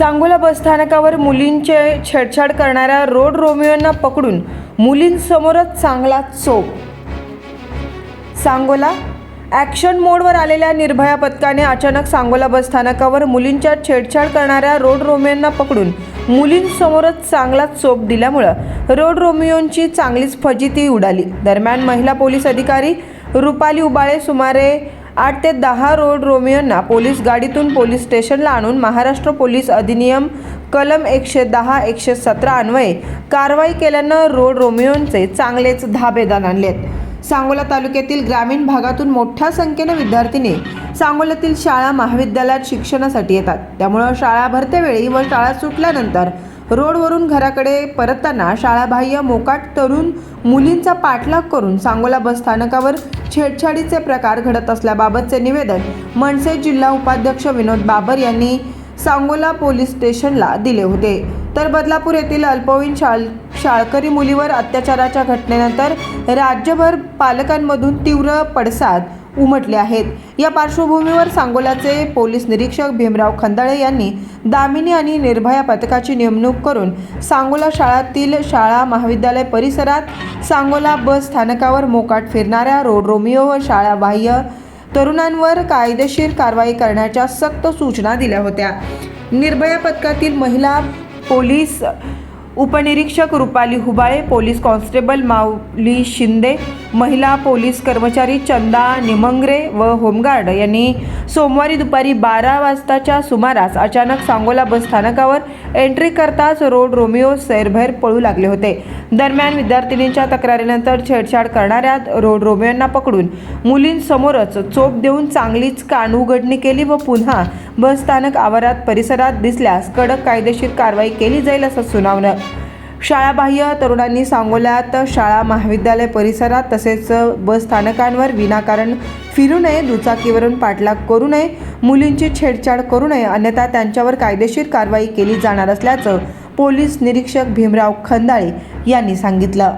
सांगोला बसस्थानकावर मुलींचे छेडछाड करणाऱ्या रोड रोमियोंना पकडून मुलींसमोरच चांगला चोप। सांगोला ॲक्शन मोडवर आलेल्या निर्भया पथकाने अचानक सांगोला बसस्थानकावर मुलींच्या छेडछाड करणाऱ्या रोड रोमियोंना पकडून मुलींसमोरच चांगला चोप दिल्यामुळे रोड रोमियोंची चांगलीच फजिती उडाली। दरम्यान महिला पोलीस अधिकारी रुपाली उबाळे सुमारे 8 ते 10 रोड रोमियोंना पोलीस गाडीतून पोलीस स्टेशनला आणून महाराष्ट्र पोलीस अधिनियम कलम 110-117 अन्वये कारवाई केल्यानं रोड रोमियोंचे चांगलेच धाबेदार आणलेत। सांगोला तालुक्यातील ग्रामीण भागातून मोठ्या संख्येने विद्यार्थिनी सांगोल्यातील शाळा महाविद्यालयात शिक्षणासाठी येतात। त्यामुळे शाळा भरतेवेळी व शाळा सुटल्यानंतर रोडवरून घराकडे परतताना शाळाबाह्य मोकाट तरुण मुलींचा पाठलाग करून सांगोला बसस्थानकावर छेडछाडीचे प्रकार घडत असल्याबाबतचे निवेदन मनसे जिल्हा उपाध्यक्ष विनोद बाबर यांनी सांगोला पोलीस स्टेशनला दिले होते। तर बदलापूर येथील अल्पवयीन शाळकरी मुलीवर अत्याचाराच्या घटनेनंतर राज्यभर पालकांमधून तीव्र पडसाद उमटले आहेत। या पार्श्वभूमीवर सांगोलाचे पोलीस निरीक्षक भीमराव खंदाळे यांनी दामिनी आणि निर्भया पथकाची नेमणूक करून सांगोला शाळातील शाळा महाविद्यालय परिसरात सांगोला बस स्थानकावर मोकाट फिरणाऱ्या रोड रोमियो व शाळाबाह्य तरुणांवर कायदेशीर कारवाई करण्याच्या सक्त सूचना दिल्या होत्या। निर्भया पथकातील महिला पोलीस उपनिरीक्षक रुपाली हुबाळे, पोलीस कॉन्स्टेबल माऊली शिंदे, महिला पोलीस कर्मचारी चंदा निमंगरे व होमगार्ड यांनी सोमवारी दुपारी 12 वाजताच्या सुमारास अचानक सांगोला बसस्थानकावर एंट्री करताच रोड रोमियो सैरभैर पळू लागले होते। दरम्यान विद्यार्थिनींच्या तक्रारीनंतर छेडछाड करणाऱ्या रोड रोमियोंना पकडून मुलींसमोरच चोप देऊन चांगलीच कानउघडणी केली व पुन्हा बसस्थानक आवारात परिसरात दिसल्यास कडक कायदेशीर कारवाई केली जाईल असं सुनावलं। शाळाबाह्य तरुणांनी सांगोल्यात शाळा महाविद्यालय परिसरात तसेच बस स्थानकांवर विनाकारण फिरू नये, दुचाकीवरून पाठलाग करू नये, मुलींची छेडछाड करू नये, अन्यथा त्यांच्यावर कायदेशीर कारवाई केली जाणार असल्याचं पोलीस निरीक्षक भीमराव खंदाळे यांनी सांगितलं।